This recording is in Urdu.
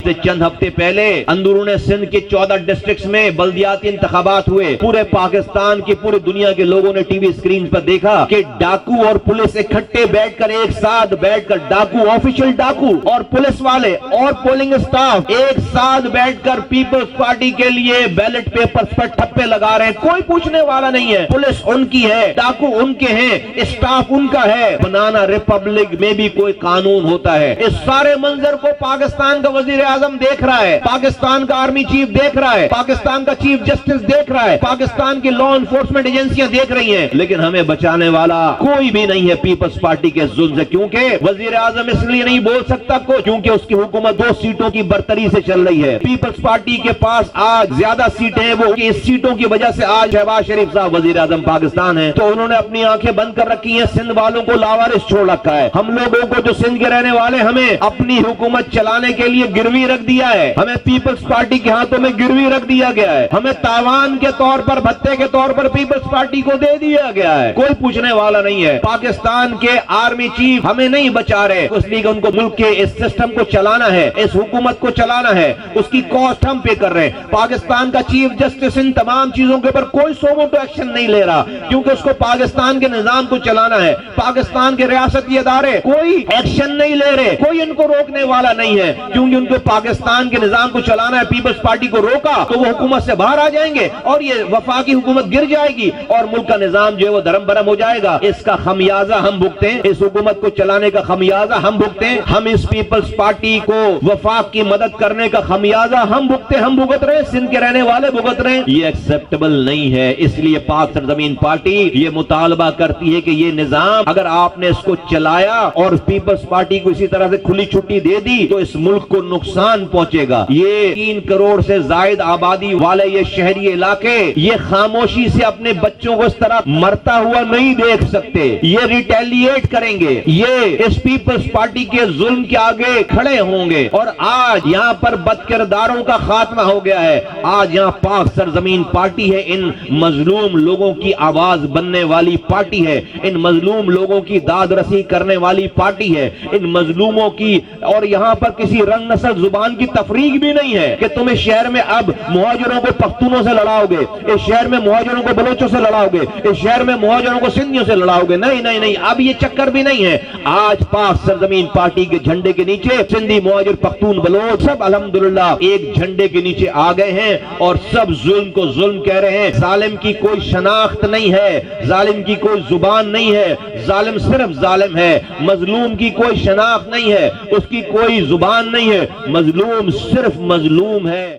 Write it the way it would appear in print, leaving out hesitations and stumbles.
ہفتے چند ہفتے پہلے اندرون سندھ کے 14 ڈسٹرکٹس میں بلدیاتی انتخابات ہوئے. پورے پاکستان کی پوری دنیا کے لوگوں نے ٹی وی اسکرین پر دیکھا کہ ڈاکو اور پولیس اکٹھے بیٹھ کر ایک ساتھ بیٹھ کر ڈاکو آفیشل ڈاکو اور پولیس والے اور پولنگ اسٹاف ایک ساتھ بیٹھ کر پیپلز پارٹی کے لیے بیلٹ پیپرز پر ٹھپے لگا رہے ہیں. کوئی پوچھنے والا نہیں ہے. پولیس ان کی ہے, ڈاکو ان کے ہیں, اسٹاف ان کا ہے. بنانا ریپبلک میں بھی کوئی قانون ہوتا ہے. اس سارے منظر کو پاکستان کا وزیر اعظم دیکھ رہا ہے, پاکستان کا آرمی چیف دیکھ رہا ہے, پاکستان کا چیف جسٹس دیکھ رہا ہے, پاکستان کی لا انفورسمنٹ ایجنسیاں دیکھ رہی ہیں, لیکن ہمیں بچانے والا کوئی بھی نہیں ہے پیپلز پارٹی کے ظلم سے. کیونکہ وزیر اعظم اس لیے نہیں بول سکتا کیونکہ اس کی حکومت 2 سیٹوں کی برتری سے چل رہی ہے. پیپلز پارٹی کے پاس آج زیادہ سیٹیں ہیں, وہ اس سیٹوں کی وجہ سے آج شہباز شریف صاحب وزیر اعظم پاکستان ہیں, تو انہوں نے اپنی آنکھیں بند کر رکھی ہیں, سندھ والوں کو لاوارث چھوڑ رکھا ہے. ہم لوگوں کو جو سندھ کے رہنے والے ہمیں اپنی حکومت چلانے کے لیے گروی رکھ دیا ہے, ہمیں پیپلز پارٹی کے ہاتھوں میں گروی رکھ دیا گیا ہے, ہمیں تاوان کے طور پر بھتے کے طور پر پیپلز پارٹی کو دے دیا گیا ہے. کوئی پوچھنے والا نہیں ہے. پاکستان کے آرمی چیف ہمیں نہیں بچا رہے, اس لیے کہ ان کو ملک کے اس سسٹم کو چلانا ہے, اس حکومت کو چلانا ہے, اس کی کاسٹ ہم پے کر رہے ہیں. پاکستان کا چیف جسٹس ان تمام چیزوں کے اوپر کوئی سوموٹو ایکشن نہیں لے رہا, کیونکہ اس کو پاکستان کے نظام کو چلانا ہے. پاکستان کے ریاستی ادارے کوئی ایکشن نہیں لے رہے, کوئی ان کو روکنے والا نہیں ہے, کیونکہ ان کو پاکستان کے نظام کو چلانا ہے. پیپلز پارٹی کو روکا تو وہ حکومت سے باہر آ جائیں گے اور یہ وفاقی حکومت گر جائے گی اور ملک کا نظام جو ہے وہ دھرم برہم ہو جائے گا. اس کا خمیازہ ہم بھگتیں, اس حکومت کو چلانے کا خمیازہ ہم بھگتیں. ہم اس پیپلز پارٹی کو وفاق کی مدد کرنے کا خمیازہ ہم بھگت رہے, سندھ کے رہنے والے بھگت رہے. یہ ایکسیپٹیبل نہیں ہے. اس لیے پاک سرزمین پارٹی یہ مطالبہ کرتی ہے کہ یہ نظام اگر آپ نے اس کو چلایا اور پیپلز پارٹی کو اسی طرح سے کھلی چھٹی دے دی تو اس ملک کو نقصان پہنچے گا. یہ 3 کروڑ سے زائد آبادی والے یہ شہری علاقے یہ خاموشی سے اپنے بچوں کو اس طرح مرتا ہوا نہیں دیکھ سکتے. یہ ریٹیلیٹ کریں گے, یہ اس پیپلز پارٹی کے ظلم کے آگے کھڑے ہوں گے. اور آج یہاں پر بد کرداروں کا خاتمہ ہو گیا ہے. آج یہاں پاک سرزمین پارٹی ہے, ان مظلوم لوگوں کی آواز بننے والی پارٹی ہے, ان مظلوم لوگوں کی داد رسی کرنے والی پارٹی ہے, ان مظلوموں کی. اور یہاں پر کسی رنگ نسل زبان کی تفریق بھی نہیں ہے کہ تم اس شہر میں اب مہاجروں کو پختونوں سے لڑاؤ گے, اس شہر میں مہاجروں کو بلوچوں سے لڑاؤ گے, اس شہر میں مہاجروں کو سندھیوں سے لڑاؤ گے. نہیں نہیں نہیں, اب یہ چکر بھی نہیں ہے. آج پاک سرزمین پارٹی کے جھنڈے کے نیچے سندھی, مہاجر, پختون, بلوچ سب الحمدللہ ایک جھنڈے کے نیچے آ گئے ہیں اور سب ظلم کو ظلم کہہ رہے ہیں. ظالم کی کوئی شناخت نہیں ہے, ظالم کی کوئی زبان نہیں ہے, ظالم صرف ظالم ہے. مظلوم کی کوئی شناخت نہیں ہے, اس کی کوئی زبان نہیں ہے, مظلوم صرف مظلوم ہے.